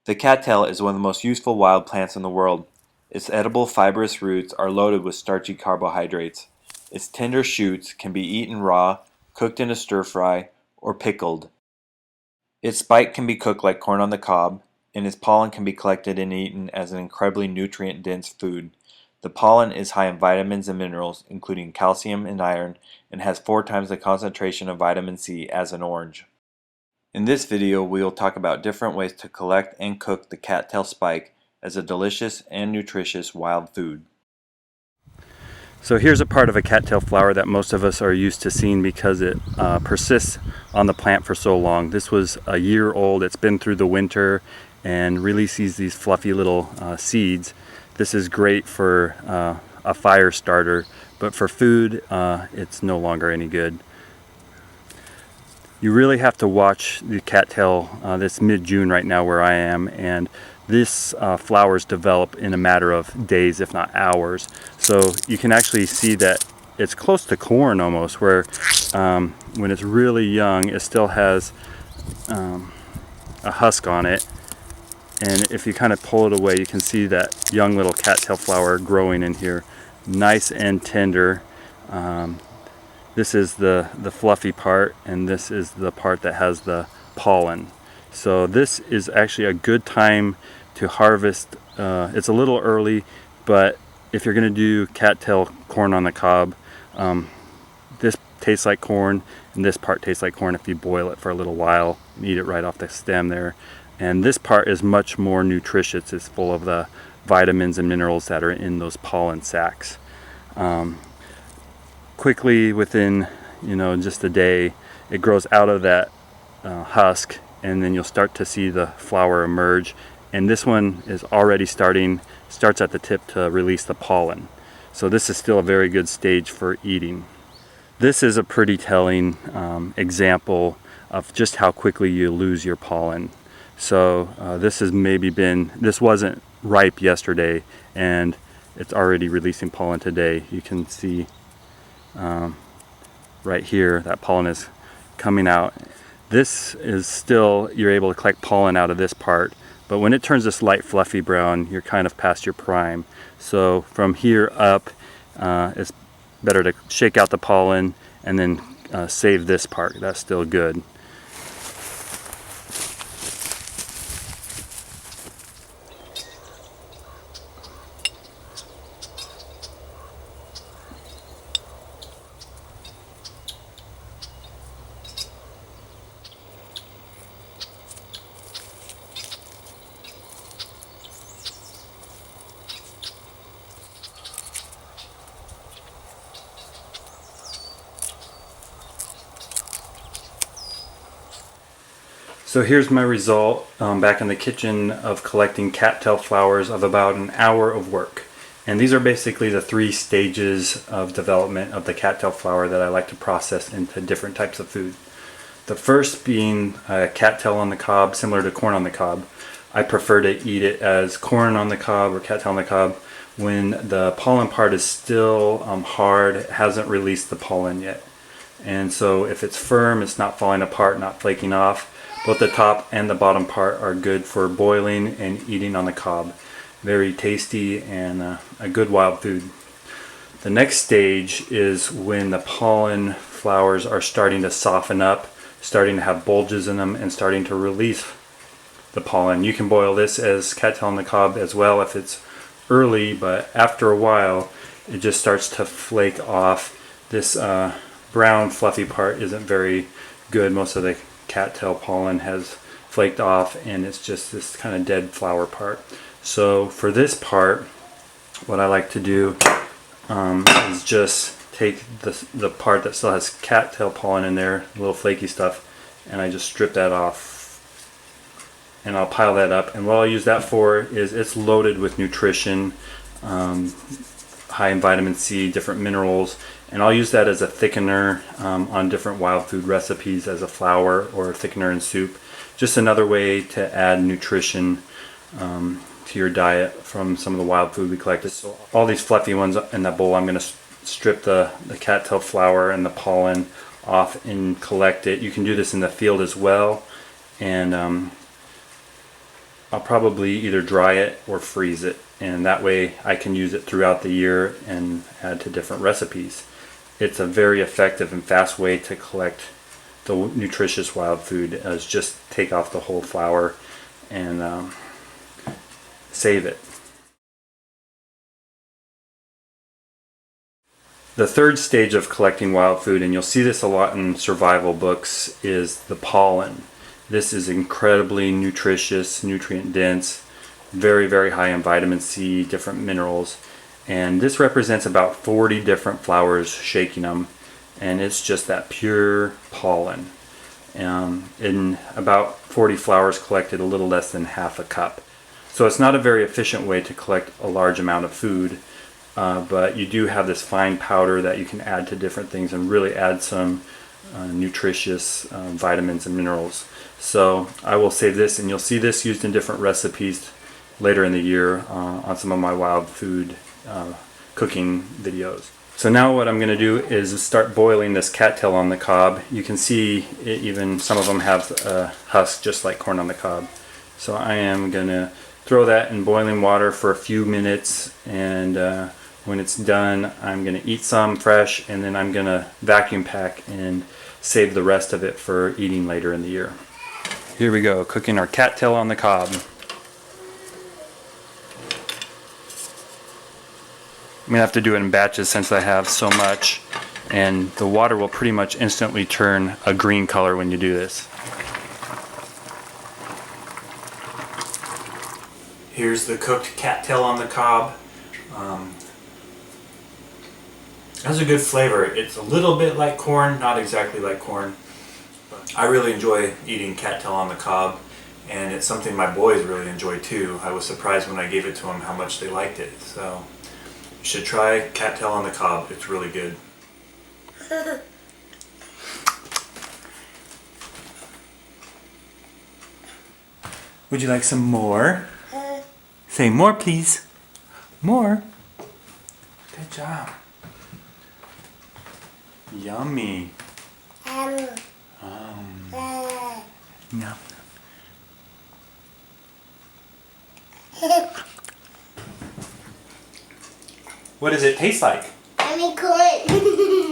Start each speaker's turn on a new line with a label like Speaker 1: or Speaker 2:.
Speaker 1: The cattail is one of the most useful wild plants in the world. Its edible fibrous roots are loaded with starchy carbohydrates. Its tender shoots can be eaten raw, cooked in a stir-fry, or pickled. Its spike can be cooked like corn on the cob, and its pollen can be collected and eaten as an incredibly nutrient-dense food. The pollen is high in vitamins and minerals, including calcium and iron, and has 4 times the concentration of vitamin C as an orange. In this video, we will talk about different ways to collect and cook the cattail spike as a delicious and nutritious wild food.
Speaker 2: So here's a part of a cattail flower that most of us are used to seeing because it persists on the plant for so long. This was a year old, it's been through the winter and releases these fluffy little seeds. This is great for a fire starter, but for food it's no longer any good. You really have to watch the cattail this mid-June right now where I am, and this flowers develop in a matter of days, if not hours. So you can actually see that it's close to corn almost, where when it's really young, it still has a husk on it. And if you kind of pull it away, you can see that young little cattail flower growing in here. Nice and tender. This is the fluffy part, and this is the part that has the pollen. So this is actually a good time to harvest. It's a little early, but if you're going to do cattail corn on the cob, this tastes like corn, and this part tastes like corn if you boil it for a little while and eat it right off the stem there. And this part is much more nutritious. It's full of the vitamins and minerals that are in those pollen sacs. Quickly, within just a day, it grows out of that husk, and then you'll start to see the flower emerge. And this one is already starts at the tip to release the pollen. So this is still a very good stage for eating. This is a pretty telling example of just how quickly you lose your pollen. So this wasn't ripe yesterday, and it's already releasing pollen today. You can see right here that pollen is coming out. This is still, you're able to collect pollen out of this part, but when it turns this light fluffy brown, you're kind of past your prime. So from here up, it's better to shake out the pollen and then save this part. That's still good. So here's my result back in the kitchen of collecting cattail flowers of about an hour of work. And these are basically the 3 stages of development of the cattail flower that I like to process into different types of food. The first being cattail on the cob, similar to corn on the cob. I prefer to eat it as corn on the cob or cattail on the cob when the pollen part is still hard, it hasn't released the pollen yet. And so if it's firm, it's not falling apart, not flaking off. Both the top and the bottom part are good for boiling and eating on the cob. Very tasty and a good wild food. The next stage is when the pollen flowers are starting to soften up, starting to have bulges in them, and starting to release the pollen. You can boil this as cattail on the cob as well if it's early, but after a while it just starts to flake off. This brown fluffy part isn't very good. Most of the cattail pollen has flaked off, and it's just this kind of dead flower part. So for this part, what I like to do is just take the part that still has cattail pollen in there, a little flaky stuff, and I just strip that off, and I'll pile that up. And what I'll use that for is it's loaded with nutrition, high in vitamin C, different minerals, and I'll use that as a thickener on different wild food recipes as a flour or a thickener in soup. Just another way to add nutrition to your diet from some of the wild food we collected. So all these fluffy ones in that bowl, I'm going to strip the cattail flower and the pollen off and collect it. You can do this in the field as well, and I'll probably either dry it or freeze it, and that way I can use it throughout the year and add to different recipes. It's a very effective and fast way to collect the nutritious wild food, as just take off the whole flower and save it. The third stage of collecting wild food, and you'll see this a lot in survival books, is the pollen. This is incredibly nutritious, nutrient dense, very, very high in vitamin C, different minerals. And this represents about 40 different flowers shaking them. And it's just that pure pollen. In about 40 flowers collected, a little less than half a cup. So it's not a very efficient way to collect a large amount of food. But you do have this fine powder that you can add to different things and really add some nutritious vitamins and minerals. So I will save this, and you'll see this used in different recipes later in the year on some of my wild food cooking videos. So now what I'm going to do is start boiling this cattail on the cob. You can see even some of them have a husk just like corn on the cob. So I am going to throw that in boiling water for a few minutes, and when it's done, I'm going to eat some fresh, and then I'm going to vacuum pack and save the rest of it for eating later in the year. Here we go, cooking our cattail on the cob. I'm going to have to do it in batches since I have so much, and the water will pretty much instantly turn a green color when you do this. Here's the cooked cattail on the cob. It has a good flavor. It's a little bit like corn, not exactly like corn. But I really enjoy eating cattail on the cob, and it's something my boys really enjoy too. I was surprised when I gave it to them how much they liked it. So you should try cattail on the cob. It's really good. Would you like some more? Say more, please. More. Good job. Yummy. No. What does it taste like?
Speaker 3: I mean corn.